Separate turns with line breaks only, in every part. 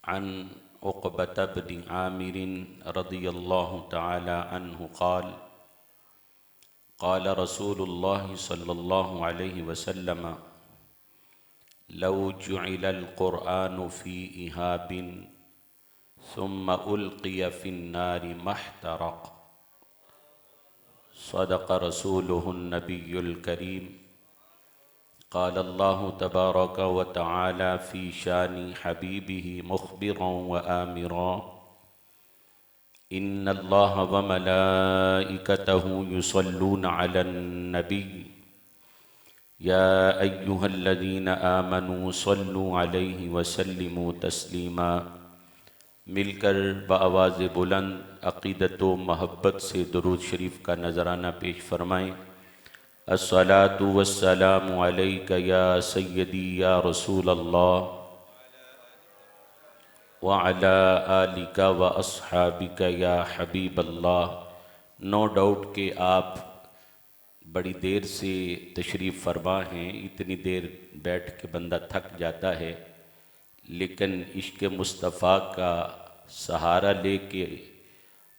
अन उक़बत बिन आमिर रदियल्लाहु तआला अन्हु क़ाल क़ाल रसूलुल्लाह सल्लल्लाहु अलैहि वसल्लम लौ जुइलल क़ुरआनु फ़ी इहाबिन सुम्मा उल्क़िय फ़िन्नारि महतरक़। सदक़ रसूलुहुन नबियुल करीम। क़ाल अल्लाहु तबारक व तआला फ़ी शानि हबीबिही मुख़बिरन व आमिरन इन्नल्लाह व मलाइकतहु युसल्लूना अलन नबी या अय्युहल्लज़ीना आमनू सल्लू अलैहि व सल्लिमू तस्लीमा। मिलकर बआवाज़ बुलंद अक़ीदत व महब्बत से दुरूद शरीफ का नजराना पेश फरमाएँ। अस्सलातु वस्सलामु अलैका या सय्यदी या रसूल अल्लाह व अला आलिका व अस्हाबिका या हबीब अल्लाह। नो डाउट कि आप बड़ी देर से तशरीफ़ फरमा हैं। इतनी देर बैठ के बंदा थक जाता है, लेकिन इश्क़ मुस्तफ़ा का सहारा लेके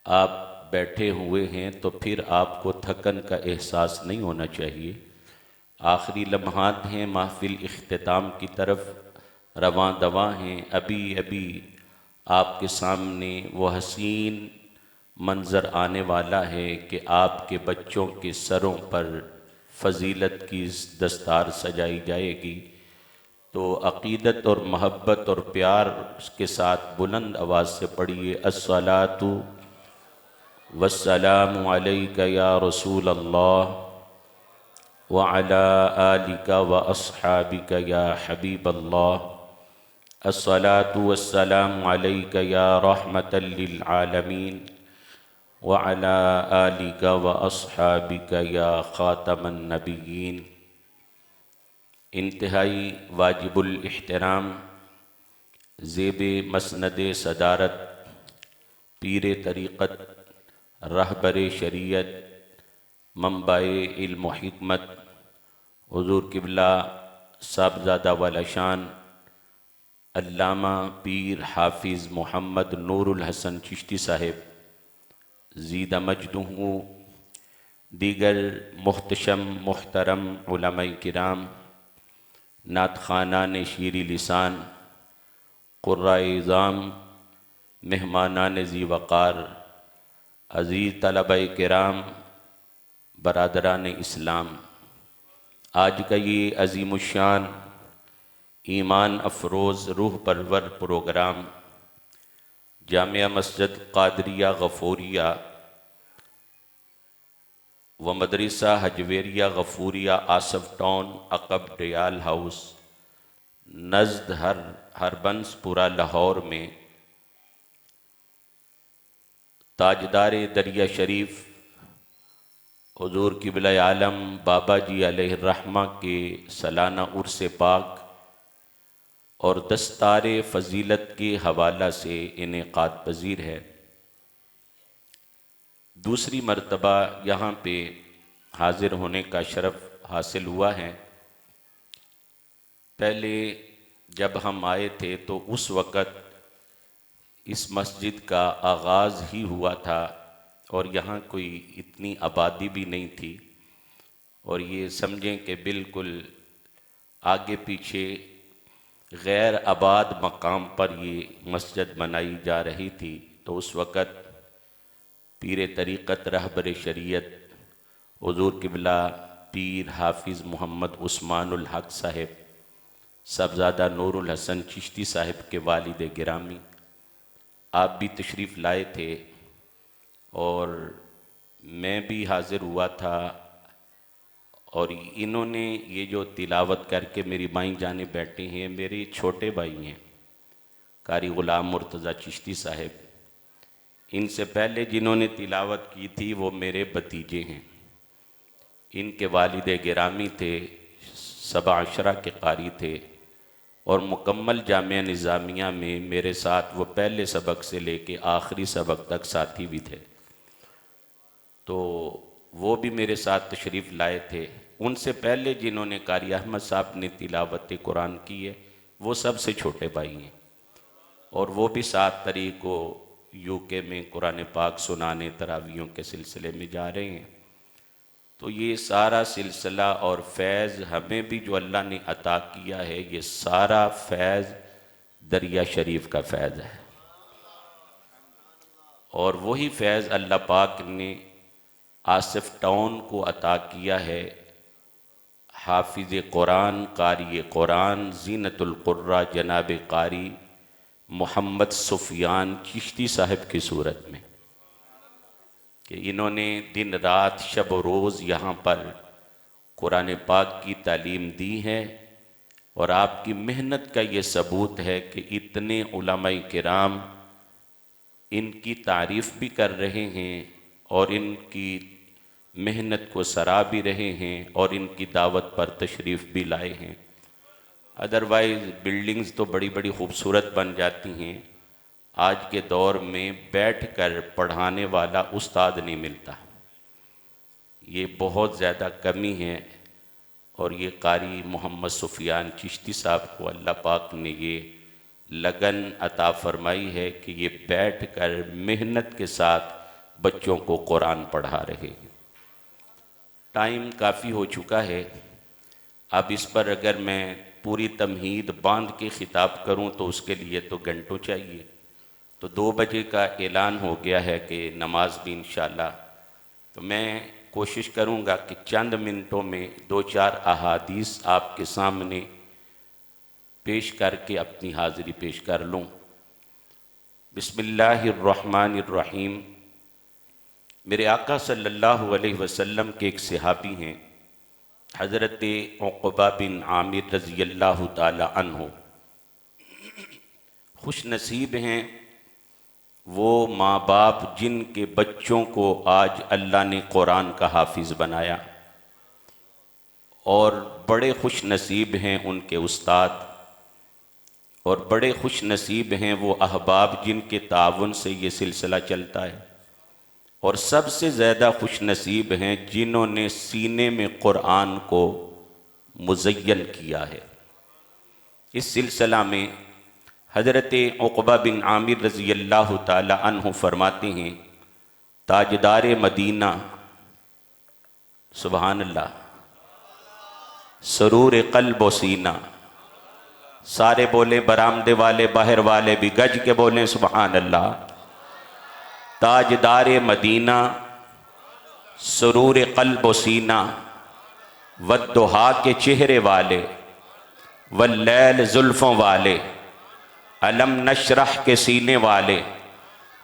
आप बैठे हुए हैं तो फिर आपको थकन का एहसास नहीं होना चाहिए। आखिरी लम्हात हैं, महफ़िल इख्तिताम की तरफ रवां दवां हैं। अभी अभी आपके सामने वो हसीन मंज़र आने वाला है कि आपके बच्चों के सरों पर फ़जीलत की दस्तार सजाई जाएगी। तो अक़ीदत और महब्बत और प्यार के साथ बुलंद आवाज़ से पढ़िए अस्सलातु वस्सलामु अलैका या रसूल अल्लाह व अला आलिका व अस्हाबिका या हबीब अल्लाह। अस्सलातु वस्सलामु अलैका या रहमतल लिल आलमीन व अला आलिका व अस्हाबिका या ख़ातमन नबिय्यीन। इंतहाई वाजिबुल इहतराम ज़ेबे मसनदे सदारत पीर तरीक़त रहबर शरीयत मंबाए इल्म व हिकमत हुज़ूर क़िबला साहबज़ादा वाला शान अल्लामा पीर हाफिज़ मोहम्मद नूरुल हसन चिश्ती साहिब ज़ीदा मजदुहु, दीगर मुहतशम मुहतरम उलमाए किराम, नात ख़ानान शीरी लिसान, क़ुर्राए इज़ाम, मेहमानान ज़ी वक़ार, अज़ीज़ तलबाए किराम, बरादरान इस्लाम। आज का ये अज़ीमुश्शान ईमान अफ़रोज़ रूह परवर प्रोग्राम जामिया मस्जिद क़ादरिया गफ़ूरिया व मदरसा हजवेरिया गफ़ूरिया आसफ टाउन अक़ब डयाल हाउस नज़द हरबंसपुरा लाहौर में ताजदार दरिया शरीफ हुज़ूर क़िबला आलम बाबा जी अलैहिर्रहमा के सालाना उर्स पाक और दस्तार फ़जीलत के हवाला से इनेक़ाद पज़ीर है। दूसरी मरतबा यहाँ पे हाज़िर होने का शरफ़ हासिल हुआ है। पहले जब हम आए थे तो उस वक़्त इस मस्जिद का आगाज़ ही हुआ था और यहाँ कोई इतनी आबादी भी नहीं थी, और ये समझें कि बिल्कुल आगे पीछे गैर आबाद मकाम पर ये मस्जिद बनाई जा रही थी। तो उस वक़्त पीर तरीक़त रहबर शरीयत हुज़ूर क़िबला पीर हाफिज़ मोहम्मद उस्मानुल हक़ साहिब साहबज़ादा नूरुल हसन चिश्ती साहिब के वालिद गिरामी आप भी तशरीफ़ लाए थे और मैं भी हाज़िर हुआ था। और इन्होंने ये जो तिलावत करके मेरी बाईं जाने बैठे हैं, मेरे छोटे भाई हैं कारी ग़ुलाम मुर्तज़ा चिश्ती साहिब। इनसे पहले जिन्होंने तिलावत की थी वो मेरे भतीजे हैं। इनके वालिद गिरामी थे, सबा अशरा के कारी थे और मुकम्मल जामिया निज़ामिया में मेरे साथ वो पहले सबक से लेके आखिरी सबक तक साथी भी थे। तो वो भी मेरे साथ तशरीफ़ लाए थे। उनसे पहले जिन्होंने कारी अहमद साहब ने तिलावत कुरान की है वो सबसे छोटे भाई हैं। और वो भी 7 तारीख को यूके में कुरान पाक सुनाने तरावियों के सिलसिले में जा रहे हैं। तो ये सारा सिलसिला और फैज़ हमें भी जो अल्लाह ने अता किया है, ये सारा फैज़ दरिया शरीफ का फैज़ है। और वही फैज़ अल्लाह पाक ने आसिफ टाउन को अता किया है। हाफिज़ कुरान, कारी कुरान, ज़ीनतुल कुर्रा जनाब कारी मोहम्मद सुफियान चिश्ती साहब की सूरत में, कि इन्होंने दिन रात शब रोज़ यहाँ पर कुरान पाक की तालीम दी है। और आपकी मेहनत का ये सबूत है कि इतने उलमाए किराम इनकी तारीफ़ भी कर रहे हैं और इनकी मेहनत को सराह भी रहे हैं और इनकी दावत पर तशरीफ़ भी लाए हैं। अदरवाइज़ बिल्डिंग्स तो बड़ी बड़ी खूबसूरत बन जाती हैं, आज के दौर में बैठकर पढ़ाने वाला उस्ताद नहीं मिलता, ये बहुत ज़्यादा कमी है। और ये कारी मोहम्मद सुफियान चिश्ती साहब को अल्लाह पाक ने ये लगन अता फरमाई है कि ये बैठकर मेहनत के साथ बच्चों को कुरान पढ़ा रहे हैं। टाइम काफ़ी हो चुका है, अब इस पर अगर मैं पूरी तमहीद बांध के ख़िताब करूं तो उसके लिए तो घंटों चाहिए। तो 2 बजे का ऐलान हो गया है कि नमाज भी इंशाअल्लाह, तो मैं कोशिश करूंगा कि चंद मिनटों में 2-4 अहादीस आपके सामने पेश करके अपनी हाज़िरी पेश कर लूँ। बिस्मिल्लाहिर्रहमानिर्रहीम। मेरे आका सल्लल्लाहु अलैहि वसल्लम के एक सहाबी हैं, हज़रत उक़बा बिन आमिर रज़ी अल्लाह ताला अन्हु। खुश नसीब हैं वो माँ बाप जिनके बच्चों को आज अल्लाह ने कुरान का हाफिज़ बनाया, और बड़े खुश नसीब हैं उनके उस्ताद, और बड़े खुश नसीब हैं वो अहबाब जिनके ताउन से ये सिलसिला चलता है, और सबसे ज़्यादा खुश नसीब हैं जिन्होंने सीने में कुरान को मुज़य्यन किया है। इस सिलसिला में हज़रत उक़बा बिन आमिर रज़ी अल्लाह ताला अन्हु फरमाते हैं, ताजदार मदीना सुबहान अल्लाह, सरूर क़ल्ब व सीना, सारे बोले बरामदे वाले बाहर वाले भी गज के बोलें सुबहान अल्लाह। ताजदार मदीना, सरूर क़ल्ब व सीना, वद्दुहा के चेहरे वाले, वल्लैल जुल्फ़ों वाले, अलम नशरह के सीने वाले,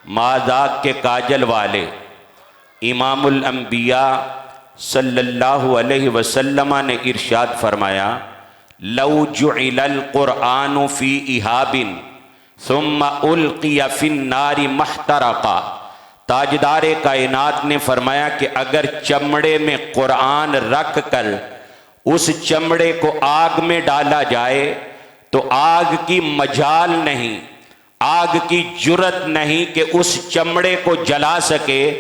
माज़ाक के काजल वाले, इमामुल अंबिया सल्लल्लाहु अलैहि वसल्लम ने इरशाद फरमाया, लौ जुइलल कुरआनु फी इहाबिन सुम्मा उल्किया फिन्नारी महतरका। ताजदार कायनात ने फरमाया कि अगर चमड़े में कुरान रख कर उस चमड़े को आग में डाला जाए तो आग की मजाल नहीं, आग की जुर्रत नहीं कि उस चमड़े को जला सके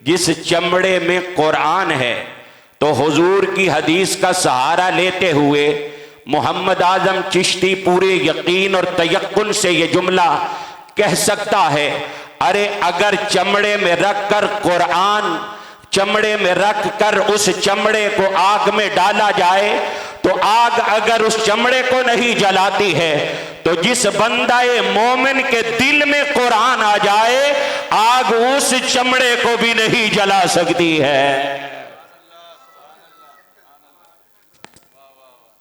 जिस चमड़े में कुरान है। तो हुजूर की हदीस का सहारा लेते हुए मोहम्मद आजम चिश्ती पूरे यकीन और तयक्कुन से ये जुमला कह सकता है, अरे अगर चमड़े में रख कर कुरान, चमड़े में रख कर उस चमड़े को आग में डाला जाए तो आग अगर उस चमड़े को नहीं जलाती है तो जिस बंदाए मोमिन के दिल में कुरान आ जाए आग उस चमड़े को भी नहीं जला सकती है।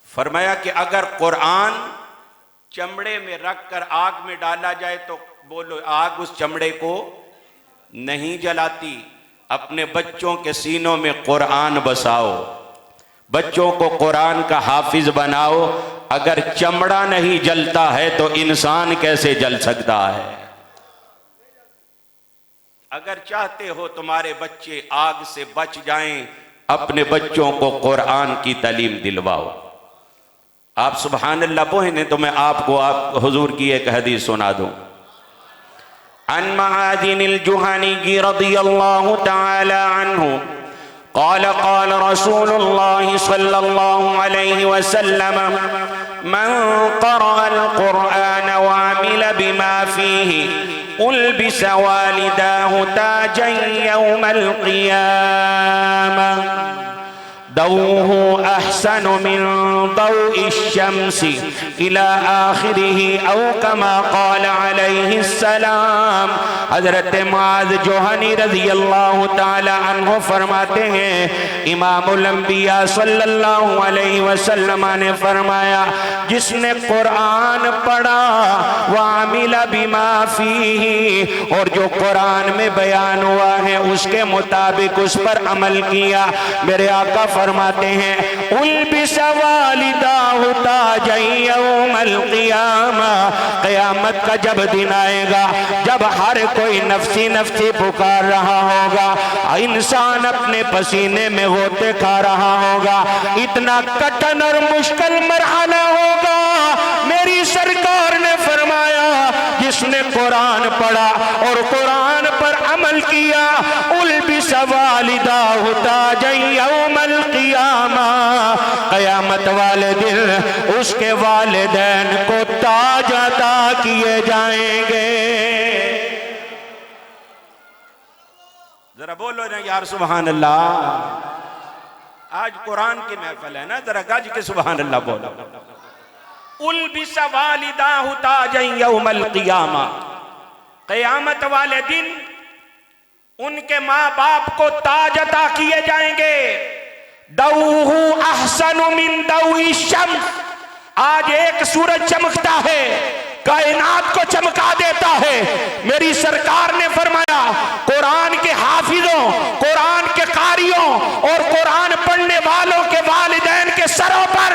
फरमाया कि अगर कुरान चमड़े में रख कर आग में डाला जाए तो बोलो आग उस चमड़े को नहीं जलाती। अपने बच्चों के सीनों में कुरान बसाओ, बच्चों को कुरान का हाफिज बनाओ। अगर चमड़ा नहीं जलता है तो इंसान कैसे जल सकता है। अगर चाहते हो तुम्हारे बच्चे आग से बच जाएं, अपने बच्चों को कुरान की तालीम दिलवाओ। आप सुभान अल्लाह बोले तो मैं आपको हुजूर की एक हदीस सुना दूं। अन मुआज़िनिल जुहानी रज़ियल्लाहु तआला अन्हु क़ाल क़ाल रसूलुल्लाह सल्लल्लाहु अलैहि वसल्लम मन क़रअल क़ुरआन व
आमिल बिमा फीही उल्बिस वालिदाहु ताजन यौमल क़ियामा दऊहु अहसनु मिन दऊइ शम्सी इला आखिरिही औ कमा क़ाल अलैहिस्सलाम। हज़रत मुआज़ जुहनी रज़ियल्लाहु ताला अन्हु फरमाते हैं, इमामुल अंबिया सल्लल्लाहु अलैहि वसल्लम ने फरमाया, जिसने कुरान पढ़ा व आमिला बिमा फीही, और जो कुरान में बयान हुआ है उसके मुताबिक उस पर अमल किया, मेरे आका फरमाते हैं उल्बिस वालिदाहु ताजन यौमल क़ियामा। क़यामत का जब दिन आएगा, जब हर कोई नफ्सी नफ्सी पुकार रहा होगा, इंसान अपने पसीने में होते खा रहा होगा, इतना कठिन और मुश्किल मरहला होगा। मेरी सरकार ने फरमाया, जिसने कुरान पढ़ा और कुरान पर अमल किया, उल्बिस वालिदाहु ताजन यौमल क़ियामा, क़यामत वाले दिन उसके वालिदैन को ताज अता किए जाएंगे। जरा बोलो ना यार सुभान अल्लाह। आज कुरान की महफिल है ना, जरा गज के सुभान अल्लाह बोलो। उल्बिस वालिदाहु ताजन यौमल क़ियामा, क़यामत वाले दिन उनके माँ बाप को ताज अता किए जाएंगे। दऊहु अहसनु मिन दऊइ शम्स, आज एक सूरज चमकता है, कायनात को चमका देता है। मेरी सरकार ने फरमाया, कुरान के हाफिजों, कुरान के कारियों और कुरान पढ़ने वालों के वालिदैन के सरों पर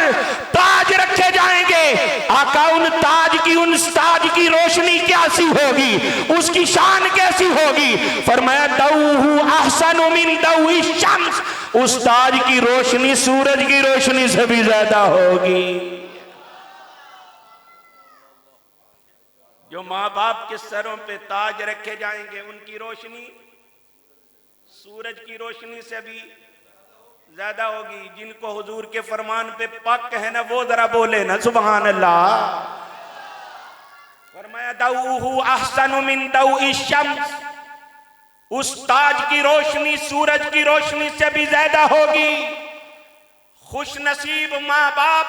ताज रखे जाएंगे। आका उन ताज की रोशनी कैसी होगी, उसकी शान कैसी होगी? फरमाया दऊहु अहसनु मिन दऊइ शम्स, उस ताज की रोशनी सूरज की रोशनी से भी ज्यादा होगी। जो माँ बाप के सरों पे ताज रखे जाएंगे, उनकी रोशनी सूरज की रोशनी से भी ज्यादा होगी। जिनको हुजूर के फरमान पे पक है ना, वो जरा बोले ना सुभान अल्लाह। फरमाया दऊहु अहसनु मिन दऊइ शम्स, उस ताज की रोशनी सूरज की रोशनी से भी ज्यादा होगी। खुश नसीब माँ बाप,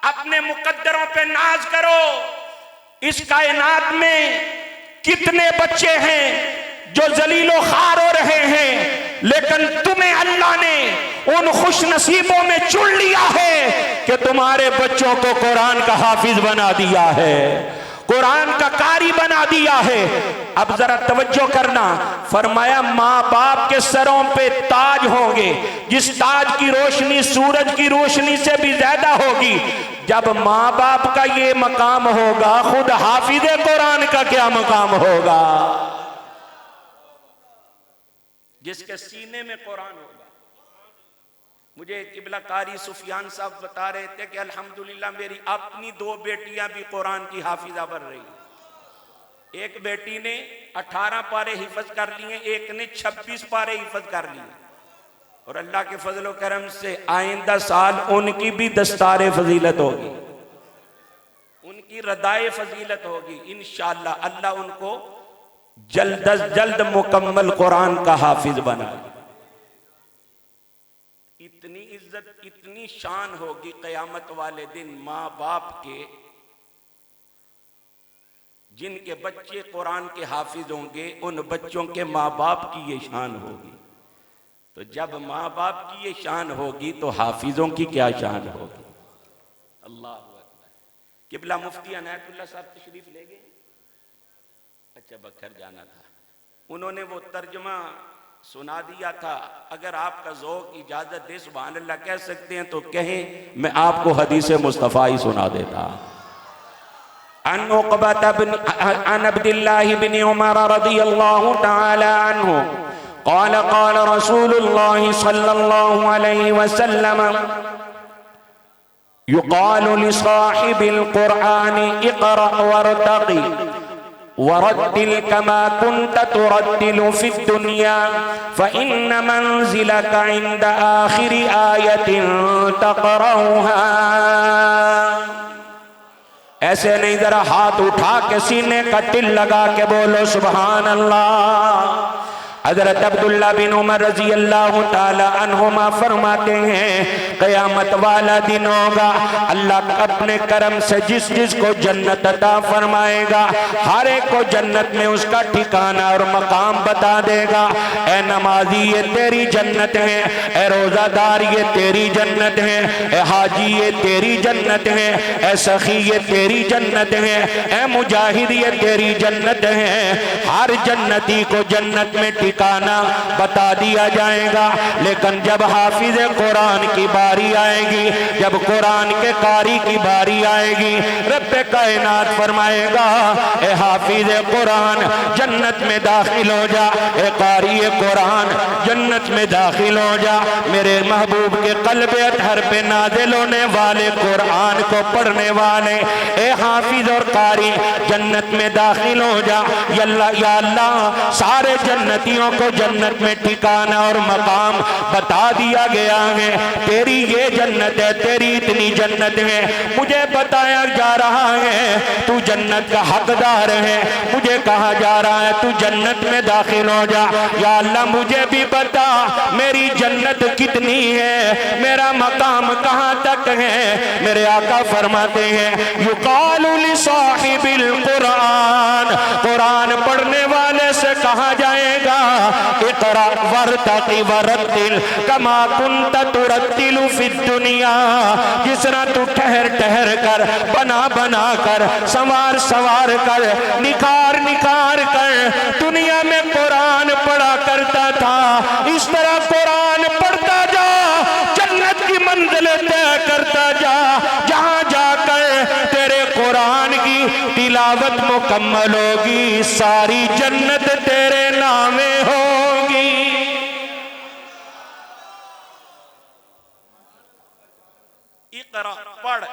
अपने मुकद्दरों पे नाज करो। इस कायनात में कितने बच्चे हैं जो जलीलो खार हो रहे हैं, लेकिन तुम्हें अल्लाह ने उन खुश नसीबों में चुन लिया है कि तुम्हारे बच्चों को कुरान का हाफिज बना दिया है, कुरान का कारी बना दिया है। अब जरा तवज्जो करना, फरमाया माँ बाप के सरों पे ताज होंगे, जिस ताज की रोशनी सूरज की रोशनी से भी ज्यादा होगी। जब माँ बाप का ये मकाम होगा, खुद हाफिज़े कुरान का क्या मकाम होगा, जिसके सीने में कुरान होगा। मुझे किबला कारी सुफियान साहब बता रहे थे कि अल्हम्दुलिल्लाह मेरी अपनी 2 बेटियां भी कुरान की हाफिजा बन रही। एक बेटी ने 18 पारे हिफज कर लिए, एक ने 26 पारे हिफज कर लिए, और अल्लाह के फजल व करम से आइंदा साल उनकी भी दस्तारे फजीलत होगी, उनकी रदाए फजीलत होगी इंशाअल्लाह। अल्लाह उनको जल्द अज जल्द मुकम्मल कुरान का हाफिज बनाए। इतनी इज्जत, इतनी शान होगी क़यामत वाले दिन माँ बाप के, जिनके बच्चे कुरान के हाफिज होंगे, उन बच्चों के माँ बाप की ये शान होगी। तो जब माँ बाप की ये शान होगी तो हाफिजों की क्या शान होगी। अल्लाह अकबर। किबला मुफ्ती अनायतुल्लाह साहब तशरीफ ले गए, अच्छा बखर जाना था, उन्होंने वो तर्जमा सुना दिया था। अगर आपका ज़ौक़ इजाजत दे सुभान अल्लाह कह सकते हैं तो कहें, मैं आपको हदीस मुस्तफ़ा ही सुना देता। अन उक़बत अन अब्दिल्लाह बिन उमर रज़ियल्लाहु तआला अन्हु क़ाल क़ाल रसूलुल्लाह सल्लल्लाहु अलैहि वसल्लम युक़ालु लिसाहिबिल क़ुरआनि इक़रा वरतक़ी वरत्तिल कमा कुन्त तुरत्तिलु फिद दुनिया फ़इन्न मंज़िलक इंद आखिरि आयतिन तक़रऊहा। ऐसे नहीं, जरा हाथ उठा के सीने का तिल लगा के बोलो सुभान अल्लाह। हज़रत अब्दुल्ला बिन उमर रज़ी अल्लाह ताला अन्हुमा फरमाते हैं क़यामत वाला दिन होगा, अल्लाह अपने करम से जिस जिस को जन्नत अता फरमाएगा हर एक को जन्नत में उसका ठिकाना और मकाम बता देगा। ए नमाजी ये तेरी जन्नत है, ए रोज़ादार ये तेरी जन्नत है, ए हाजी ये तेरी जन्नत है, ए सखी ये तेरी जन्नत है, ए मुजाहिद ये तेरी जन्नत है। हर जन्नती को जन्नत में ठिकाना बता दिया जाएगा। लेकिन जब हाफिज कुरान की बारी आएगी, जब कुरान के कारी की बारी आएगी, रब कायनात फरमाएगा ए हाफिज कुरान जन्नत में दाखिल हो जा, ए कारी कुरान जन्नत में दाखिल हो जा। मेरे महबूब के क़ल्ब अतहर पे नाज़िल होने वाले कुरान को पढ़ने वाले ए हाफिज और कारी जन्नत में दाखिल हो जा। या अल्लाह सारे जन्नतियों को जन्नत में ठिकाना और मकाम बता दिया गया है। तेरी ये जन्नत है, तेरी इतनी जन्नत है, मुझे बताया जा रहा है तू जन्नत का हकदार है। मुझे कहा जा रहा है तू जन्नत में दाखिल हो जा। या अल्लाह मुझे भी बता मेरी जन्नत कितनी है, मेरा मकाम कहाँ तक है। मेरे आका फरमाते हैं युकालु लिसाहिबिल कुरान, कुरान पढ़ने वाले से कहा जाएगा इक़रा वर्तक़ि वरत्तिल कमा कुन्त तुरत्तिलु फिद दुनिया। जिस तरह तू ठहर ठहर कर, बना बना कर, संवार संवार कर, निखार निखार कर दुनिया में कुरान पढ़ा करता था, इस तरह कुरान पढ़ता जा, जन्नत की मंजिल तय करता जा। जहां जाकर तेरे कुरान की तिलावत मुकम्मल होगी, सारी जन्नत तेरे नामे होगी। इक़रा पढ़,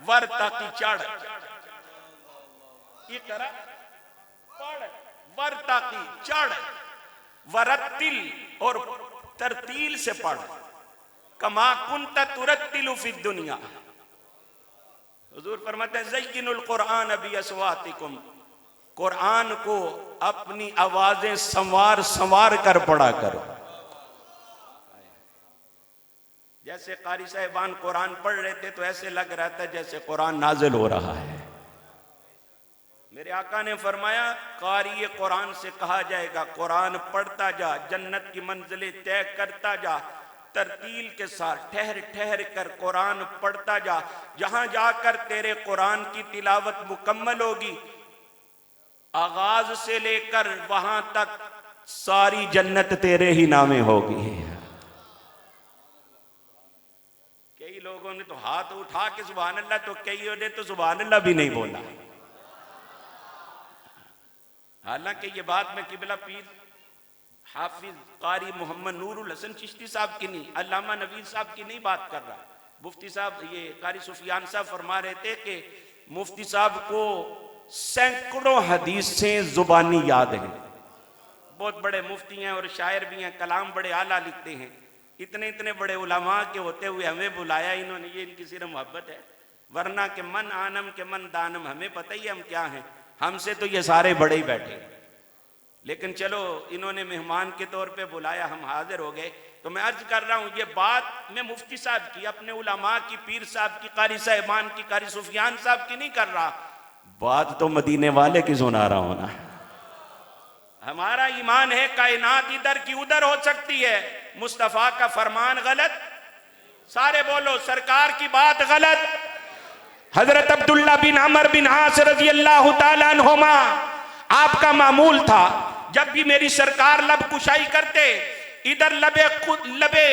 वर्तक़ि चढ़, इक़रा पढ़, वर्तक़ि चढ़, वरत्तिल और तरतील से पढ़, कमा कुन्त तुरत्तिलु फिद दुनिया। हुजूर फरमाते हैं ज़य्यिनुल कुरान बिअस्वातिकुम, कुरान को अपनी आवाजें संवार संवार कर पढ़ा करो। जैसे कारी साहिबान कुरान पढ़ रहे थे तो ऐसे लग रहा था जैसे कुरान नाजिल हो रहा है। मेरे आका ने फरमाया कारी कुरान से कहा जाएगा कुरान पढ़ता जा, जन्नत की मंजिलें तय करता जा, तरतील के साथ ठहर ठहर कर कुरान पढ़ता जा। जहां जाकर तेरे कुरान की तिलावत मुकम्मल होगी, आगाज से लेकर वहां तक सारी जन्नत तेरे ही नामे होगी। कई लोगों ने तो हाथ उठा के सुभान अल्लाह, तो कईयों ने तो सुभान अल्लाह भी नहीं बोला। हालांकि ये बात मैं किबला पीर हाफिज कारी मोहम्मद नूरुल हसन चिश्ती साहब की नहीं, अल्लामा नवीद साहब की नहीं बात कर रहा। मुफ्ती साहब, ये कारी सुफियान साहब फरमा रहे थे कि मुफ्ती साहब को सैकड़ों हदीसें जुबानी याद हैं। बहुत बड़े मुफ्ती हैं और शायर भी हैं, कलाम बड़े आला लिखते हैं। इतने इतने बड़े उलमा के होते हुए हमें बुलाया इन्होंने, ये इनकी सिर्फ मोहब्बत है। वरना के मन आनम के मन दानम, हमें पता ही हम क्या हैं, हमसे तो ये सारे बड़े ही बैठे। लेकिन चलो इन्होंने मेहमान के तौर पे बुलाया, हम हाजिर हो गए। तो मैं अर्ज कर रहा हूँ ये बात मैं मुफ्ती साहब की, अपने उलमा की, पीर साहब की, कारी साहिबान की, कारी सुफियान साहब की नहीं कर रहा, बात तो मदीने वाले की सुना रहा हूं ना। हमारा ईमान है कायनात इधर की उधर हो सकती है, मुस्तफा का फरमान गलत, सारे बोलो सरकार की बात गलत। हजरत अब्दुल्ला बिन अमर बिन आस रज़ी अल्लाह ताला अन्हुमा, आपका मामूल था जब भी मेरी सरकार लब कुशाई करते, इधर लबे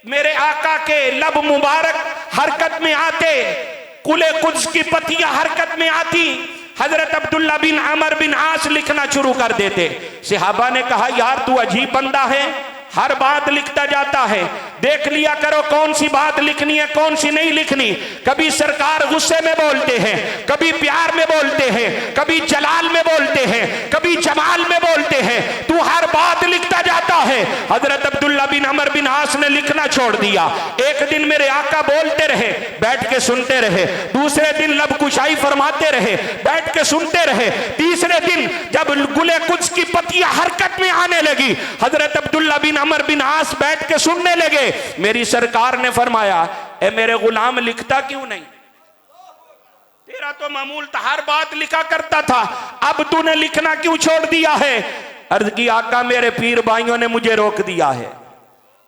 मेरे आका के लब मुबारक हरकत में आते, कुले कुद्स की पतियां हरकत में आती, हजरत अब्दुल्ला बिन अमर बिन आस लिखना शुरू कर देते। सहाबा ने कहा यार तू अजीब बंदा है, हर बात लिखता जाता है, देख लिया करो कौन सी बात लिखनी है कौन सी नहीं लिखनी। कभी सरकार गुस्से में बोलते हैं, कभी प्यार में बोलते हैं, कभी जलाल में बोलते हैं, कभी जमाल में बोलते हैं, तू हर बात लिखता जाता है। हजरत अब्दुल्ला बिन अमर बिन आस ने लिखना छोड़ दिया। एक दिन मेरे आका बोलते रहे, बैठ के सुनते रहे। दूसरे दिन लब कुशाई फरमाते रहे, बैठ के सुनते रहे। तीसरे दिन जब गुले कुछ की पत्तियां हरकत में आने लगी, हजरत अब्दुल्ला बिन अमर बिन आस बैठ के सुनने लगे। मेरी सरकार ने फरमाया, ए मेरे गुलाम लिखता क्यों नहीं? तेरा तो मामूल था, हर बात लिखा करता था, अब तूने लिखना क्यों छोड़ दिया है? अर्ज की, आका मेरे पीर भाइयों ने मुझे रोक दिया है,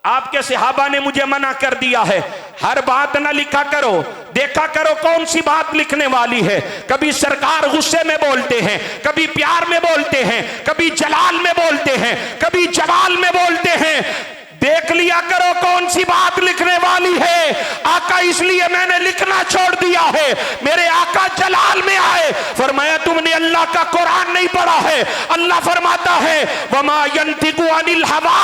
आपके सहाबा ने मुझे मना कर दिया है, हर बात ना लिखा करो, देखा करो कौन सी बात लिखने वाली है। कभी सरकार गुस्से में बोलते हैं, कभी प्यार में बोलते हैं, कभी जलाल में बोलते हैं, कभी जवाल में बोलते हैं। देख लिया करो कौन सी बात लिखने वाली है। आका इसलिए मैंने लिखना छोड़ दिया है। मेरे आका जलाल में आए, फरमाया तुमने अल्लाह का कुरान नहीं पढ़ा है। अल्लाह फरमाता है, वमा यंतिकु अनिल हवा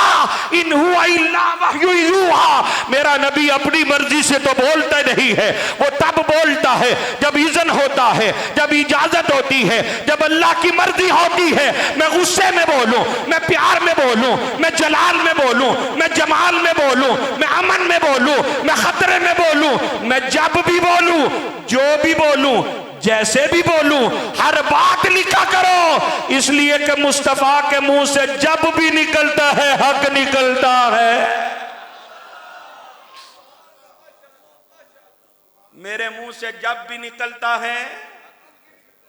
इन हुवा इल्ला वह्यु यूहा। मेरा नबी अपनी मर्जी से तो बोलता नहीं है, वो तब बोलता है जब इज़्न होता है, जब इजाजत होती है, जब अल्लाह की मर्जी होती है। मैं गुस्से में बोलूं, मैं प्यार में बोलूं, मैं जलाल में बोलूं, मैं जमाल में बोलूं, मैं अमन में बोलूं, मैं खतरे में बोलूं, मैं जब भी बोलूं, जो भी बोलूं, जैसे भी बोलूं, हर बात लिखा करो। इसलिए कि मुस्तफा के मुंह से जब भी निकलता है हक निकलता है। मेरे मुंह से जब भी निकलता है,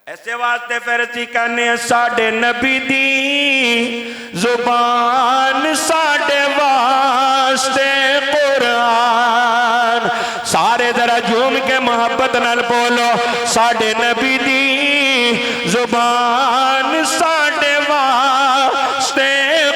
ऐसे वास्ते फरसी कहने साडे नबी दी जुबान साडे वास्ते कुरान। सारे जरा झूम के मोहब्बत नाल बोलो, साडे नबी दी जुबान साडे वास्ते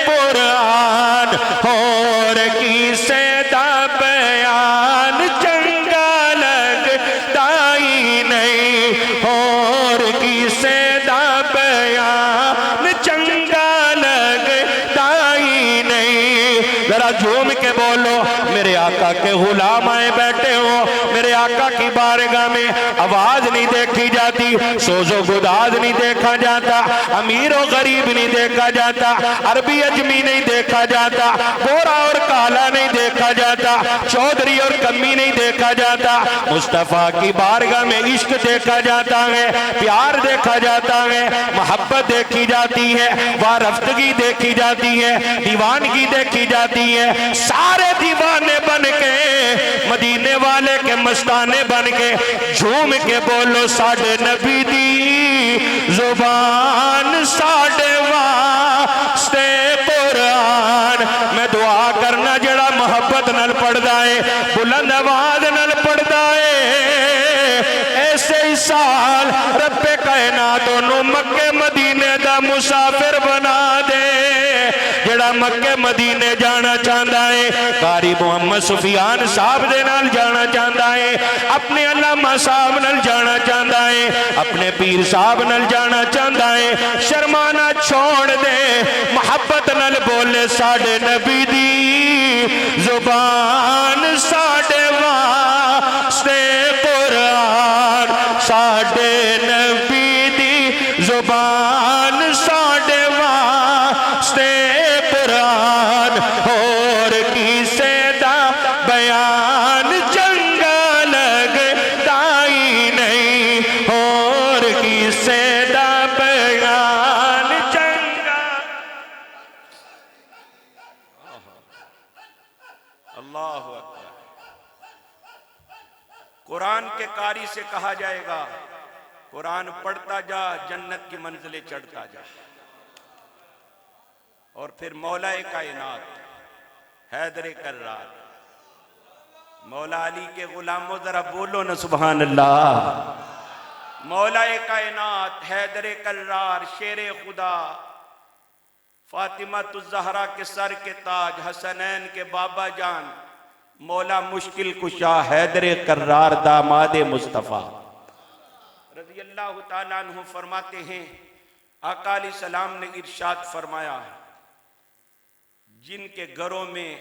कुरान। होर किसे दा बयान चंगा लगदा ही नहीं, होर किसे दा बयान चंगा लगदा ही नहीं। जरा झूम के बोलो, मेरे आका के गुलाम आए बैठे हो, मेरे आका की बारगाह में आवाज नहीं देखी जाती, सोजो गुदाज नहीं देखा जाता, अमीर और गरीब नहीं देखा जाता, अरबी अजमी नहीं देखा जाता, गोरा और काला नहीं देखा जाता, चौधरी और कमी नहीं देखा जाता। मुस्तफा की बारगाह में इश्क देखा जाता है, प्यार देखा जाता है, मोहब्बत देखी जाती है, वारफ्तगी देखी जाती है, दीवानगी देखी जाती है। सारे दीवाने बन के मदीने वाले के मस्ताने बन के झूम के बोलो, साडे नबी दी जुबान साडे वास्ते कुरान। मैं दुआ करना जड़ा मोहब्बत नाल पढ़दा है, बुलंद आवाज नाल पढ़दा है, ऐसे ही साल रब्बे कायनात नूं मक्के मदीने दा मुसाफिर बना दे। जड़ा मक्के मदीने जाना चाहता है, कारी मोहम्मद सुफियान साहब दे नाल जाना चाहता है, अपने अल्लामा साहब नाल जाना चाहता है, अपने पीर साहब नाल जाना चाहता है, शर्माना छोड़ दे, मोहब्बत नाल बोले, साडे नबी दी जुबान साडे वास्ते कुरान। साडे नबी दी जुबान साडे वास्ते कुरान। और किसे दा बयान चंगा लगदा ही नहीं, और किसे दा बयान चंगा। अल्लाहु अकबर। कुरान के कारी से कहा जाएगा, कुरान पढ़ता जा, जन्नत की मंजिलें चढ़ता जा। और फिर मौलाए कायनात हैदर कर्रार, मौला अली के गुलामों जरा बोलो न सुभान अल्लाह। मौलाए कायनात हैदर कर्रार, शेरे खुदा, फातिमा तुज़हरा के सर के ताज, हसनैन के बाबा जान, मौला मुश्किल कुशा हैदर कर्रार, दामाद मुस्तफ़ा रज़ी अल्लाह तआला अन्हु फरमाते हैं, आका अलैहिस्सलाम ने इरशाद फरमाया, जिनके घरों में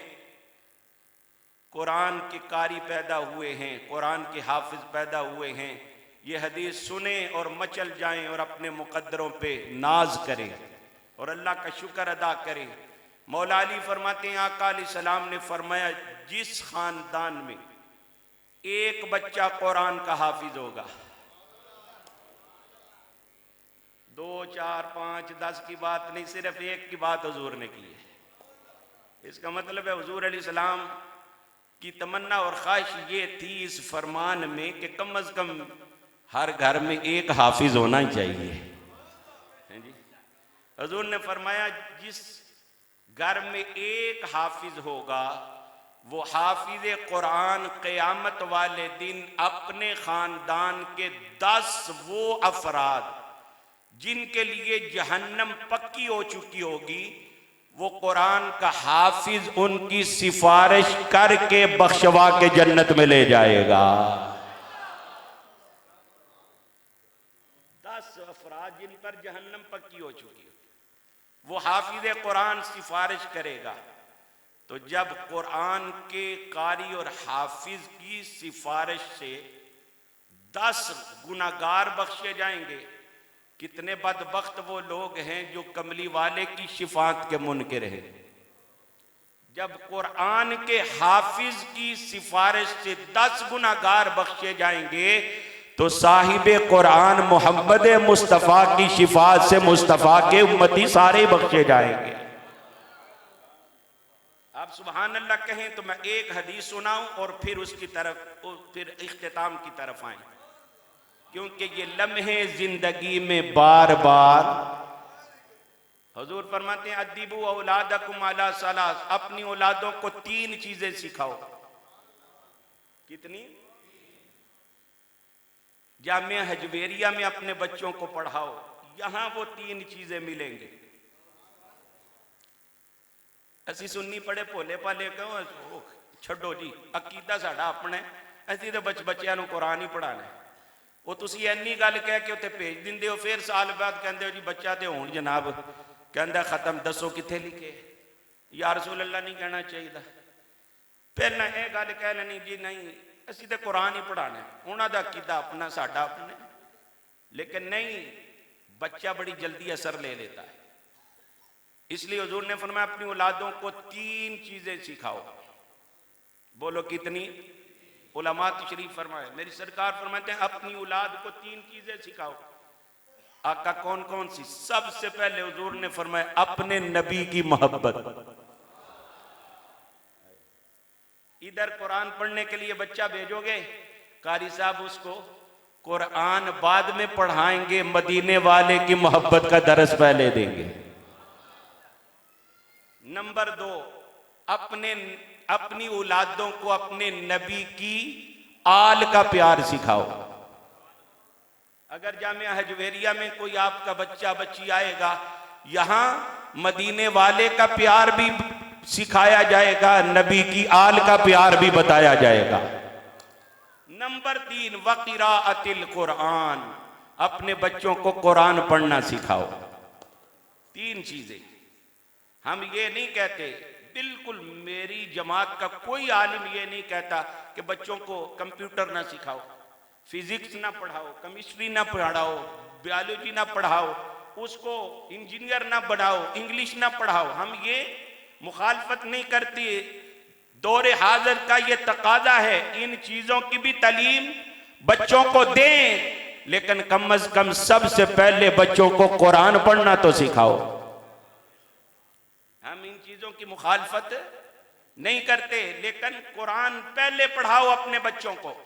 कुरान के कारी पैदा हुए हैं, कुरान के हाफिज पैदा हुए हैं, ये हदीस सुने और मचल जाएं और अपने मुकद्दरों पे नाज करें और अल्लाह का शुक्र अदा करें। मौला अली फरमाते हैं आका अलैहिस्सलाम ने फरमाया जिस खानदान में एक बच्चा कुरान का हाफिज होगा, 2, 4, 5, 10 की बात नहीं, सिर्फ एक की बात हुजूर ने की है। इसका मतलब है हुजूर अलैहिस्सलाम की तमन्ना और ख्वाहिश ये थी इस फरमान में कि कम अज कम हर घर में एक हाफिज होना ही चाहिए, है जी। हुजूर ने फरमाया जिस घर में एक हाफिज होगा वो हाफिज कुरान क़यामत वाले दिन अपने खानदान के 10 वो अफराद जिनके लिए जहन्नम पक्की हो चुकी होगी, वो कुरान का हाफिज उनकी सिफारिश करके बख्शवा के जन्नत में ले जाएगा। 10 अफराद जिन पर जहन्नम पक्की हो चुकी है, वो हाफिज कुरान सिफारिश करेगा। तो जब कुरान के कारी और हाफिज की सिफारिश से 10 गुनाहगार बख्शे जाएंगे, कितने बदबख्त वो लोग हैं जो कमली वाले की शिफात के मुनकिर हैं। जब कुरान के हाफिज की सिफारिश से 10 गुनाहगार बख्शे जाएंगे तो साहिबे कुरान मोहम्मद मुस्तफ़ा की शिफात से मुस्तफ़ा के उम्मती सारे बख्शे जाएंगे। आप सुभान अल्लाह कहें तो मैं एक हदीस सुनाऊं और फिर उसकी तरफ फिर इख्तिताम की तरफ आए, क्योंकि ये लम्हे जिंदगी में बार बार हुजूर फरमाते हैं अदीबू औलादकुम अला सलास, अपनी औलादों को 3 चीजें सिखाओ। कितनी? जामिया हजवेरिया में अपने बच्चों को पढ़ाओ, यहां वो 3 चीजें मिलेंगी। असी सुन्नी पढ़े भोले भाले कहो छो जी अकीदा साडा अपना, असी तो बच्चों को कुरान ही पढ़ाना है। वो तुसी इन्नी गल कह के उत्ते भेज दिंदे हो, फिर साल बाद कहंदे हो जी बच्चा तो हुण जनाब कहंदा खत्म, दसो कित्थे लिखे, या रसूल अल्लाह नहीं कहना चाहिए। पहला यह गल कह लेनी जी नहीं असी तो कुरान ही पढ़ाना है, उन्हों का अकीदा अपना साडा अपना। लेकिन नहीं, बच्चा बड़ी जल्दी असर ले लेता है। इसलिए हुजूर ने फरमाया अपनी औलादों को 3 चीजें सिखाओ। बोलो कितनी? उलमा तशरीफ फरमाए, मेरी सरकार फरमाते हैं अपनी औलाद को 3 चीजें सिखाओ। आका कौन कौन सी? सबसे पहले हुजूर ने फरमाया अपने नबी की मोहब्बत। इधर कुरान पढ़ने के लिए बच्चा भेजोगे, कारी साहब उसको कुरान बाद में पढ़ाएंगे, मदीने वाले की मोहब्बत का दरस पहले देंगे। नंबर 2, अपनी औलादों को अपने नबी की आल का प्यार सिखाओ। अगर जामिया हजवेरिया में कोई आपका बच्चा बच्ची आएगा, यहां मदीने वाले का प्यार भी सिखाया जाएगा, नबी की आल का प्यार भी बताया जाएगा। नंबर 3, वक़िराअतिल कुरान, अपने बच्चों को कुरान पढ़ना सिखाओ। 3 चीजें। हम ये नहीं कहते, बिल्कुल मेरी जमात का कोई आलिम ये नहीं कहता कि बच्चों को कंप्यूटर ना सिखाओ, फिजिक्स ना पढ़ाओ, केमिस्ट्री ना पढ़ाओ, बायोलॉजी ना पढ़ाओ, उसको इंजीनियर ना बनाओ, इंग्लिश ना पढ़ाओ। हम ये मुखालफत नहीं करती, दौरे हाजिर का ये तकाजा है, इन चीजों की भी तालीम बच्चों को दें, लेकिन कम अज कम सबसे पहले बच्चों को कुरान पढ़ना तो सिखाओ। हम इन चीजों की मुखालफत नहीं करते, लेकिन कुरान पहले पढ़ाओ अपने बच्चों को।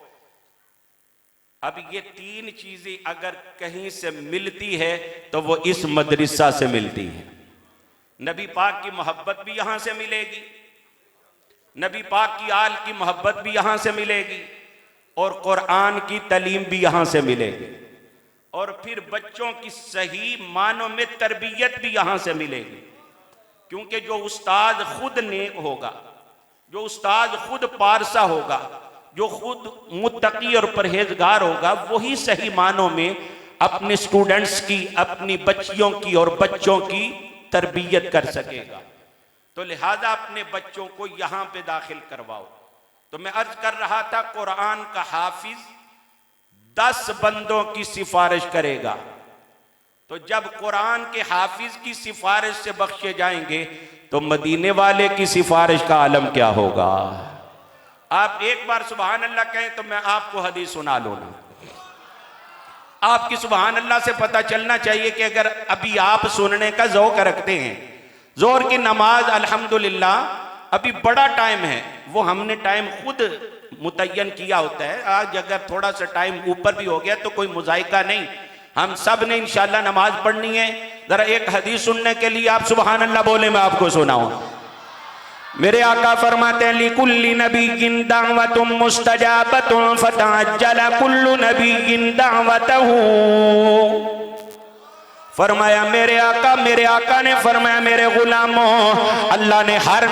अब ये 3 चीजें अगर कहीं से मिलती है तो वो इस मदरसा से मिलती है। नबी पाक की मोहब्बत भी यहां से मिलेगी, नबी पाक की आल की मोहब्बत भी यहां से मिलेगी, और कुरान की तालीम भी यहां से मिलेगी, और फिर बच्चों की सही मानों में तरबियत भी यहां से मिलेगी। क्योंकि जो उस्ताद खुद नेक होगा, जो उस्ताद खुद पारसा होगा, जो खुद मुत्तकी और परहेजगार होगा, वही सही मानों में अपने स्टूडेंट्स की, अपनी बच्चियों की और बच्चों की तरबियत कर सकेगा। तो लिहाजा अपने बच्चों को यहां पे दाखिल करवाओ। तो मैं अर्ज कर रहा था, कुरान का हाफिज 10 बंदों की सिफारिश करेगा। तो जब कुरान के हाफिज की सिफारिश से बख्शे जाएंगे तो मदीने वाले की सिफारिश का आलम क्या होगा। आप एक बार सुभान अल्लाह कहें तो मैं आपको हदीस सुना लूँ ना। आपकी सुभान अल्लाह से पता चलना चाहिए कि अगर अभी आप सुनने का ज़ौक़ रखते हैं, जोर की नमाज अल्हम्दुलिल्लाह अभी बड़ा टाइम है, वो हमने टाइम खुद मुतय्यन किया होता है। आज अगर थोड़ा सा टाइम ऊपर भी हो गया तो कोई मुज़ायका नहीं, हम सब ने इंशाअल्लाह नमाज पढ़नी है। जरा एक हदीस सुनने के लिए आप सुभान अल्लाह बोले, मैं आपको सुनाऊं। मेरे आका फरमाते हैं लिकुल्ली नबिय्यिन दावतुम मुस्तजाबतुन फतअज्जल कुल्लु नबिय्यिन दावतहू। फरमाया मेरे आका ने फरमाया मेरे गुलामों, अल्लाह ने हर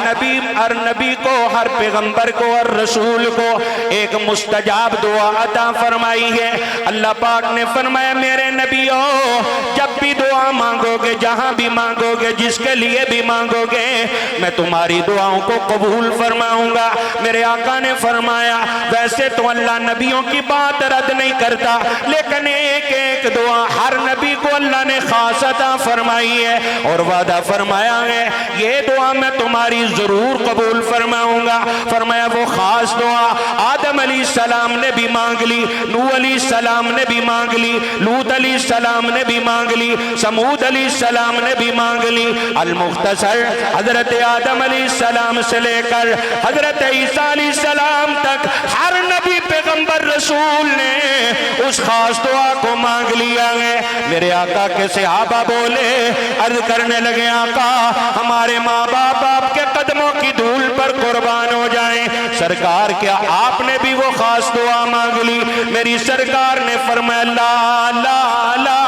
नबी को, हर पैगंबर को और रसूल को एक मुस्तजाब दुआ अता फरमाई है। अल्लाह पाक ने फरमाया मेरे नबियों, जब भी दुआ मांगोगे, जहां भी मांगोगे, जिसके लिए भी मांगोगे, मैं तुम्हारी दुआओं को कबूल फरमाऊंगा। मेरे आका ने फरमाया वैसे तो अल्लाह नबियों की बात रद्द नहीं करता, लेकिन एक एक दुआ हर नबी को अल्लाह ने खास अता फरमाई है और वादा फरमाया है ये दुआ मैं तुम्हारी जरूर कबूल फरमाऊंगा। फरमाया वो खास दुआ आदम अलैहिस्सलाम ने भी मांग ली, नूह अलैहिस्सलाम ने भी मांग ली, लूत अलैहिस्सलाम ने भी मांग ली, समूद अलैहिस्सलाम ने भी मांग ली। अल मुख्तसर हजरत आदम अलैहिस्सलाम से लेकर हजरत ईसा अलैहिस्सलाम तक हर नबी पैगंबर रसूल ने उस खास दुआ को मांग लिया है। मेरे आका के सहाबा बोले, अर्ज करने लगे आका हमारे माँ बाप आपके कदमों की धूल पर कुर्बान हो जाएं। सरकार क्या आपने भी वो खास दुआ मांग ली? मेरी सरकार ने फरमाया ला ला ला,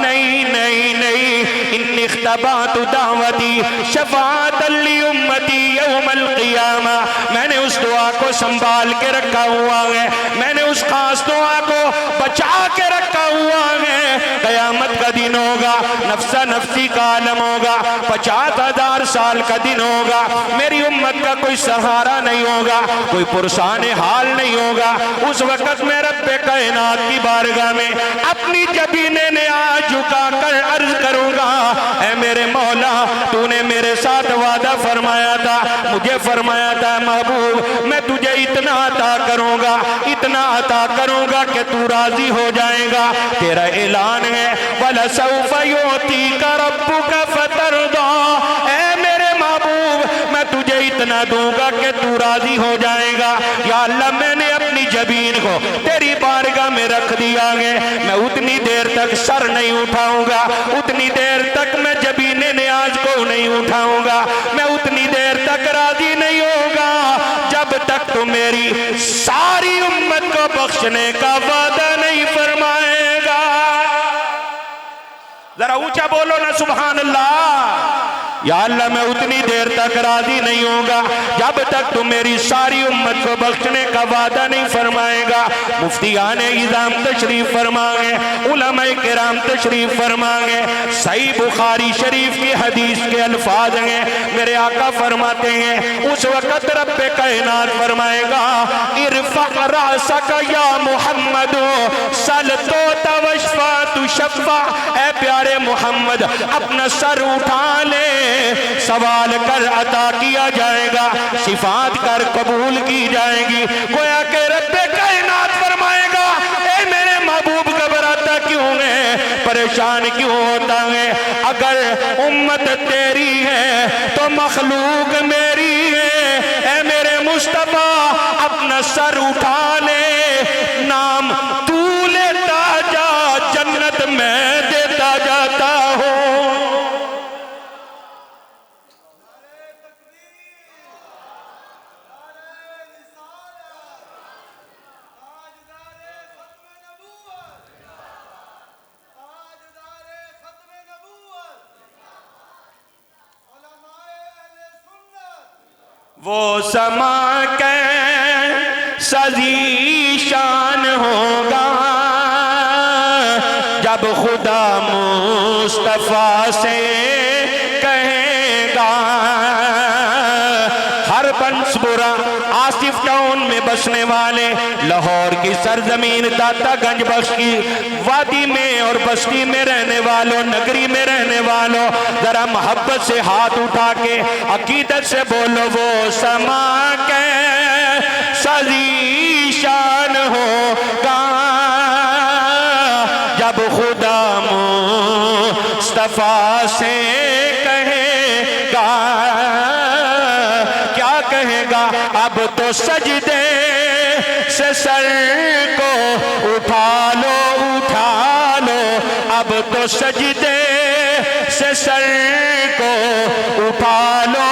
नहीं नहीं नहीं, इन्नी इख्तबातु दावती शफाअतन ली उम्मती यौमल क़ियामा। मैंने उस दुआ को संभाल के रखा हुआ है, मैंने उस खास दुआ को बचा के रखा हुआ है। कयामत का दिन होगा, नफ्सा नफ्सी का आलम होगा, 50,000 साल का दिन होगा, मेरी उम्मत का कोई सहारा नहीं होगा, कोई पुरसान हाल नहीं होगा। उस वक्त मैं रब्बे कायनात की बारगाह में अपनी जबीने ने आज झुका कर अर्ज करूंगा, ऐ मेरे मौला तूने मेरे साथ वादा फरमाया था, मुझे फरमाया था महबूब मैं तुझे इतना अता करूंगा, इतना अता करूंगा कि तू राजी हो जाएगा। तेरा ऐलान है वलसौफा युअतीका रब्बुका फतरदा, ऐ मेरे महबूब मैं तुझे इतना दूंगा कि तू राजी हो जाएगा। या अल्लाह मैंने अपनी जबीन को तेरी बारगाह में रख दिया है, मैं उतनी देर तक सर नहीं उठाऊंगा, उतनी देर तक मैं जबीने न्याज को नहीं उठाऊंगा, मैं उतनी देर तक राजी नहीं होगा जब तक तो मेरी सारी उम्मत को बख्शने का वादा नहीं फरमाएगा। जरा ऊंचा बोलो ना सुभान अल्लाह। या अल्लाह मैं उतनी देर तक राजी नहीं होगा जब तक तुम मेरी सारी उम्मत को बख्शने का वादा नहीं फरमाएगा। मुफ्तियाने इज़ाम तशरीफ फरमाएं, उलमाए किराम तशरीफ फरमाएं। सही बुखारी शरीफ की हदीस के अल्फाज हैं, मेरे आका फरमाते हैं उस वक़्त रब्बे कायनात फरमाएगा इरफ़ा रासक या मुहम्मद सल तो तवश्फा तु शफ़ा, ऐ प्यारे मोहम्मद अपना सर उठा ले, सवाल कर अता किया जाएगा, सिफात कर कबूल की जाएगी। गोया के रब्बे कायनात फरमाएगा ए मेरे महबूब घबराता क्यों है, परेशान क्यों होता है? अगर उम्मत तेरी है तो मखलूक मेरी है, ए मेरे मुस्तफा अपना सर उठा ले, नाम तू लेता जा, जन्नत मैं देता जाता हूँ। वो समा के सजीशान होगा जब खुदा मुस्तफा से कहेगा। हर बंसपुरा आसिफ टाउन में बसने वाले, लाहौर की सरजमीन दातागंज बख्श की वादी में और बस्ती में रहने वालों, नगरी में रहने वालों जरा मोहब्बत से हाथ उठा के अकीदत से बोलो वो समा के सजीशान होगा जब खुदा मुस्तफा से कहेगा। क्या कहेगा? अब तो सजदे से सर को उठा लो, उठा लो। अब तो सजदे से सर को उठा लो,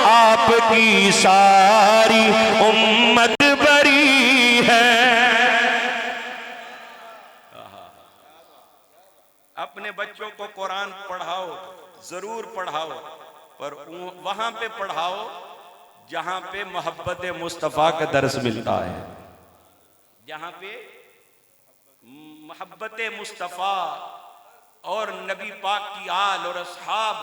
आपकी सारी उम्मत बरी है। अपने बच्चों को कुरान पढ़ाओ, जरूर पढ़ाओ, पर वहां पे पढ़ाओ जहां पे मोहब्बत मुस्तफ़ा का दर्स मिलता है, जहां पे मोहब्बत मुस्तफ़ा और नबी पाक की आल और असहाब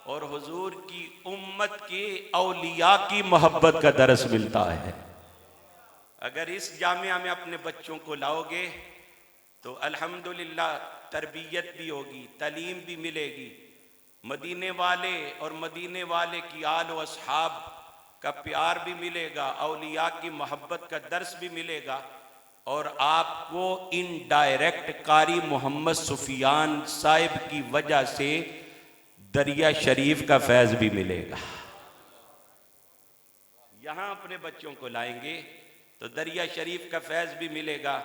और हुजूर की उम्मत के औलिया की मोहब्बत का दर्स मिलता है। अगर इस जामिया में अपने बच्चों को लाओगे तो अल्हम्दुलिल्लाह तरबियत भी होगी, तालीम भी मिलेगी, मदीने वाले और मदीने वाले की आल व असहाब का प्यार भी मिलेगा, औलिया की मोहब्बत का दर्स भी मिलेगा, और आपको इनडायरेक्ट कारी मोहम्मद सुफियान साहिब की वजह से दरिया शरीफ का फैज़ भी मिलेगा। यहाँ अपने बच्चों को लाएंगे तो दरिया शरीफ का फैज़ भी मिलेगा।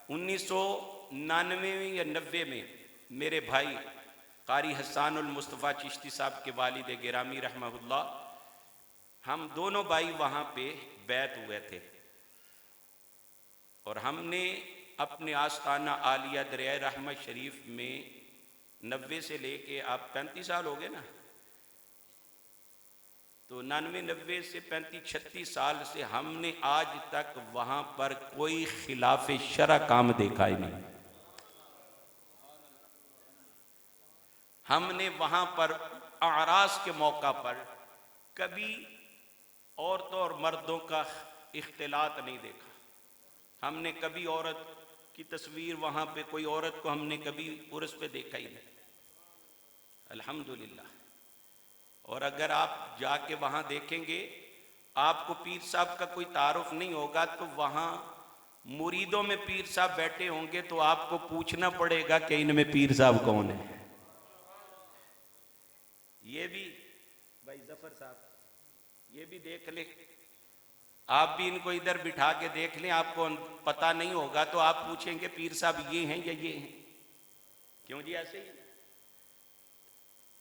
1999 या 90 में मेरे भाई कारी हसानुल मुस्तफ़ा चिश्ती साहब के वालिद गिरामी रहमहुल्लाह, हम दोनों भाई वहाँ पे बैत हुए थे और हमने अपने आस्ताना आलिया दरिया रहमत शरीफ में 90 से लेके आप 35 साल हो गए ना, तो 99-90 से 35-36 साल से हमने आज तक वहाँ पर कोई खिलाफ शरा काम देखा ही नहीं। हमने वहाँ पर आरास के मौका पर कभी औरतों और मर्दों का इख्तिलात नहीं देखा। हमने कभी औरत की तस्वीर वहाँ पे, कोई औरत को हमने कभी उर्स पे देखा ही नहीं, अल्हम्दुलिल्लाह। और अगर आप जाके वहाँ देखेंगे, आपको पीर साहब का कोई तारुफ नहीं होगा, तो वहाँ मुरीदों में पीर साहब बैठे होंगे तो आपको पूछना पड़ेगा कि इनमें पीर साहब कौन है। ये भी भाई जफर साहब, ये भी देख ले, आप भी इनको इधर बिठा के देख लें, आपको पता नहीं होगा तो आप पूछेंगे पीर साहब ये हैं या ये हैं। क्यों जी? ऐसे ही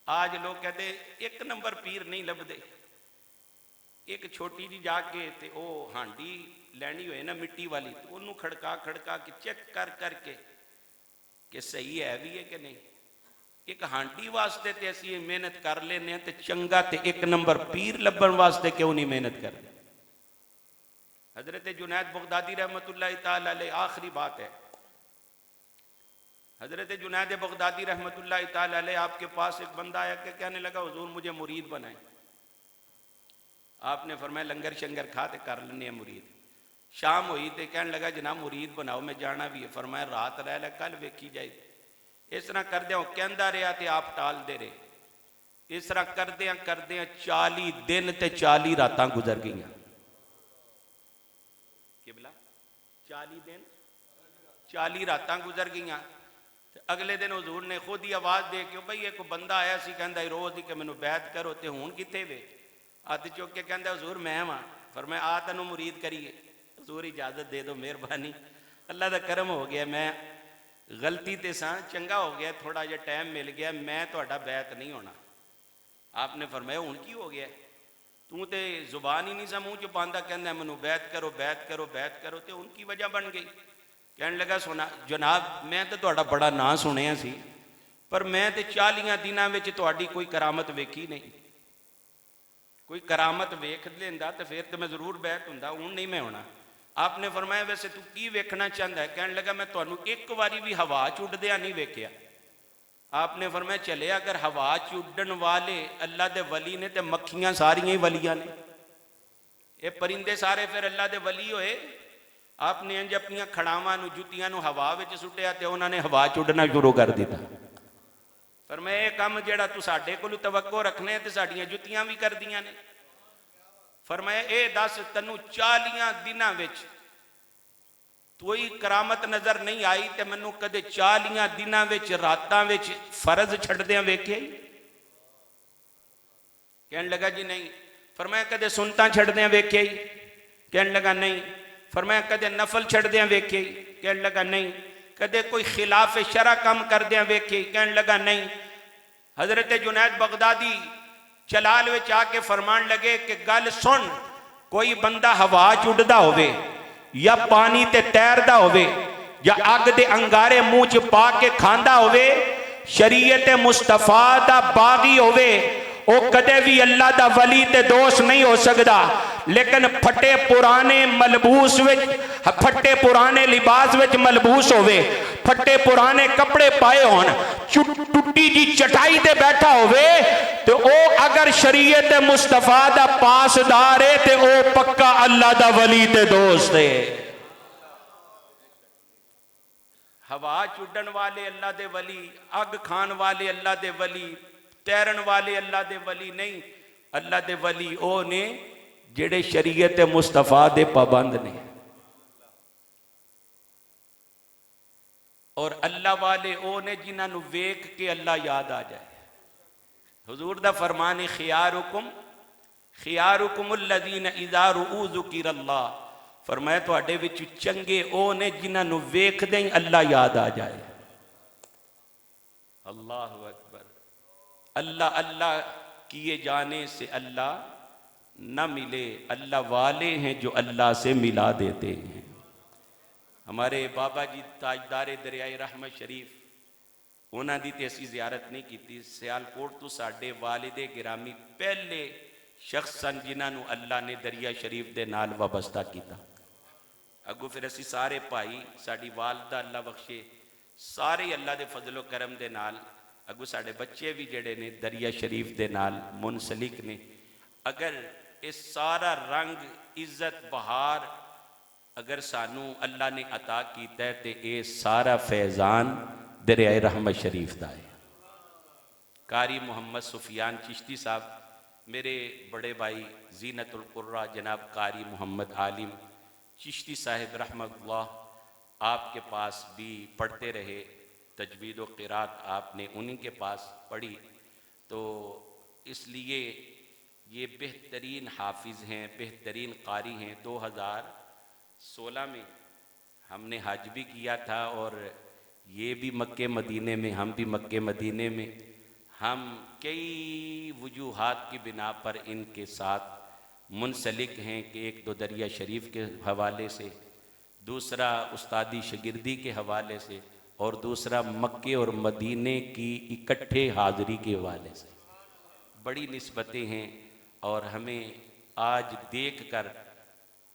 आज लोग कहते एक नंबर पीर नहीं लभदे। एक छोटी जी जाके ते ओ हांडी लैनी होए ना मिट्टी वाली, तो उन्होंने खड़का खड़का के चेक कर करके कि सही है भी है कि नहीं। एक हांडी वास्ते ते असी मेहनत कर लेने ते चंगा, ते एक नंबर पीर लभन वास्ते क्यों नहीं मेहनत करते। हजरत जुनैद बगदादी रहमतुल्लाह ताला अलैह, आखिरी बात है, हजरत जुनैद बगदादी रहमतुल्लाह ताला अलैह आपके पास एक बंदा आया कि कहने लगा हुजूर मुझे मुरीद बनाए। आपने फरमाया लंगर शंगर खाते कर लेने मुरीद। शाम हुई तो कहने लगा जनाब मुरीद बनाओ, मैं जाना भी है। फरमाया रात रह लै, कल वेखी जाए। इस तरह करदे कहता रहा तो आप टालते रहे। इस तरह करदे 40 दिन ते 40 रातां गुजर गई। किबला 40 दिन 40 रातां गुजर गई। अगले दिन हुजूर ने खुद ही आवाज़ दे के, भाई एक बंदा आया सी कहता रोज़ ही कि मैनू बैत करो, तो हुण कित्थे वे? हथ चुक के कहता हुजूर मैं वां। फरमाया आ तैनूं मुरीद करिए। हुजूर इजाज़त दे दो, मेहरबानी, अल्लाह दा करम हो गया, मैं गलती ते सां, चंगा हो गया, थोड़ा जिहा टाइम मिल गया, मैं तुहाडा बैत नहीं होना। आपने फरमाया हुण की हो गया? तू तो जुबान ही नहीं सा मूँह च पांदा, कहंदा मैनू बैत करो बैत करो बैत करो, तो उनकी वजह बन गई। कहने लगा सुना जनाब मैं तो तुहाडा बड़ा नां सुनिया सी, पर मैं तो 40 दिनां विच तुहाडी कोई करामत वेखी नहीं। कोई करामत वेख लेंदा तो फिर तो मैं जरूर बैत हुंदा, हुण नहीं मैं होना। आपने फरमाया वैसे तू की वेखना चाहता है? कहने लगा मैं तुहानू एक बारी भी हवा च उड़दिया नहीं वेख्या। आपने फरमाया चले अगर हवा च उड्डण वाले अल्लाह दे वली ने तो मक्खियां सारियां ही वलियां ने, ये परिंदे सारे फिर अल्लाह दे वली होए। आपने इंज अपनियां खड़ावां नू जुत्तियां नू हवा विच सुट्टिया तो उन्होंने हवा च उड़ना शुरू कर दिता। फरमाया ये काम जेड़ा तू साडे कोल तवक्को रखने ते साडियां जुत्तियां भी कर दियां ने। फरमाया ए दस तैनू 40 दिनां विच कोई करामत नजर नहीं आई ते मैनू कदे 40 दिनां विच रातां विच फर्ज छड्डदियां वेखे? कहने लगा जी नहीं। फरमाया कदे सुनता छड्डदियां वेखे? कहने लगा नहीं। फरमाया कदे नफल छड्डदियां वेखे? कहने लगा नहीं। कदे कोई खिलाफ शरा कम करदियां वेखे? कहने लगा नहीं। हजरत जुनैद बगदादी चलाल विच आके फरमान लगे कि गल सुन, कोई बंदा हवा च उड़दा होवे या पानी ते तैरदा होवे या अग दे अंगारे मुंह च पा के खांदा होवे, शरीयत मुस्तफा दा बागी होवे, ओ कदे भी अल्लाह दा वली ते दोस्त नहीं हो सकदा। लेकिन फटे पुराने मलबूस विच, फटे पुराने लिबास विच मलबूस होवे, फटे पुराने कपड़े पाए होन, टुट्टी जी चटाई ते बैठा होवे, तो ओ अगर शरीयत मुस्तफा दा पासदार है ते ओ पक्का अल्लाह दा वली ते दोस्त है। हवा चुडन वाले अल्लाह दे वली, अग खान वाले अल्लाह दे वली, तैरन वाले अल्लाह दे वली नहीं। अल्लाह दे वली ओ ने जेड़े शरीयत मुस्तफा दे पाबंद ने। और अल्लाह वाले ओ ने जिन्होंने वेख के अल्लाह याद आ जाए। हुजूर दा फरमान है खियारुकुम खियारुकुमुल्लज़ीना इज़ा रुऊ ज़ुकिरल्लाह। फरमाया तुहाडे विच चंगे ओ ने जिन्होंने वेखदे ही अल्लाह याद आ जाए। अल्लाहु अकबर। अल्लाह अल्लाह किए जाने से अल्लाह न मिले, अल्लाह वाले हैं जो अल्लाह से मिला देते हैं। हमारे बाबा जी ताजदारे दरियाए रहमत शरीफ उन्होंने दी ते असी जियारत नहीं की। सियालकोट तो साडे वालिदे गिरामी पहले शख्स सन जिन्होंने अल्लाह ने दरिया शरीफ दे नाल वाबस्ता किया। अगू फिर असी सारे भाई, साड़ी वालदा अल्लाह बख्शे, सारे अल्लाह के फजलो करम दे नाल अगू साडे बच्चे भी जड़े ने दरिया शरीफ दे नाल मुनसलिक ने। अगर ये सारा रंग इज्जत बहार अगर सानू अल्लाह ने अता किया है तो ये सारा फैज़ान दरियाए रहमत शरीफ का है। कारी मोहम्मद सुफियान चिश्ती साहब, मेरे बड़े भाई जीनतुल कुर्रा जनाब कारी मोहम्मद आलिम चिश्ती साहिब रहमतुल्लाह, आपके पास भी पढ़ते रहे, तजवीद व क़िरात आपने उन्हीं के पास पढ़ी, तो इसलिए ये बेहतरीन हाफिज़ हैं, बेहतरीन कारी हैं। 2016 में हमने हज भी किया था और ये भी मक्के मदीने में, हम भी मक्के मदीने में, हम कई वजूहात की बिना पर इनके साथ मुनसलिक हैं कि एक तो दरिया शरीफ के हवाले से, दूसरा उस्तादी शगिर्दी के हवाले से, और दूसरा मक्के और मदीने की इकट्ठे हाज़री के हवाले से बड़ी निस्बतें हैं। और हमें आज देख कर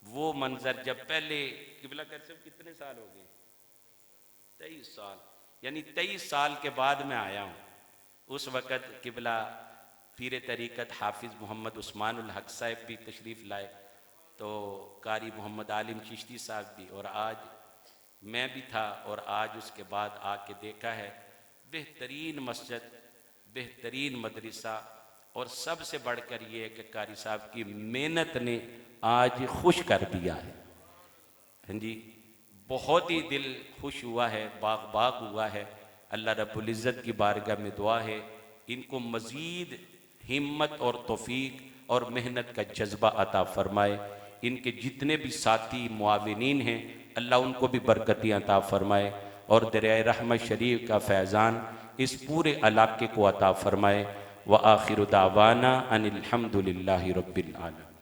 वो मंज़र, जब पहले किबला कर से कितने साल हो गए, 23 साल, यानी 23 साल के बाद मैं आया हूँ। उस वक़्त किबला पीर तरीक़त हाफिज़ मोहम्मद उस्मानुल हक साहब भी तशरीफ़ लाए, तो कारी मोहम्मद आलिम चिश्ती साहब भी, और आज मैं भी था। और आज उसके बाद आके देखा है बेहतरीन मस्जिद, बेहतरीन मदरसा, और सबसे बढ़कर ये है कि कारी साहब की मेहनत ने आज खुश कर दिया है। हाँ जी, बहुत ही दिल खुश हुआ है, बाग बाग हुआ है। अल्लाह रब्बुल इज़्ज़त की बारगाह में दुआ है इनको मज़ीद हिम्मत और तौफीक और मेहनत का जज्बा अता फरमाए। इनके जितने भी साथी मुआविनीन हैं अल्लाह उनको भी बरकतें अता फरमाए, और दरियाए रहमत शरीफ का फैज़ान इस पूरे इलाके को अता फरमाए। व आखिर दावाना अनिल हम्दुलिल्लाहि रब्बिल आलमीन।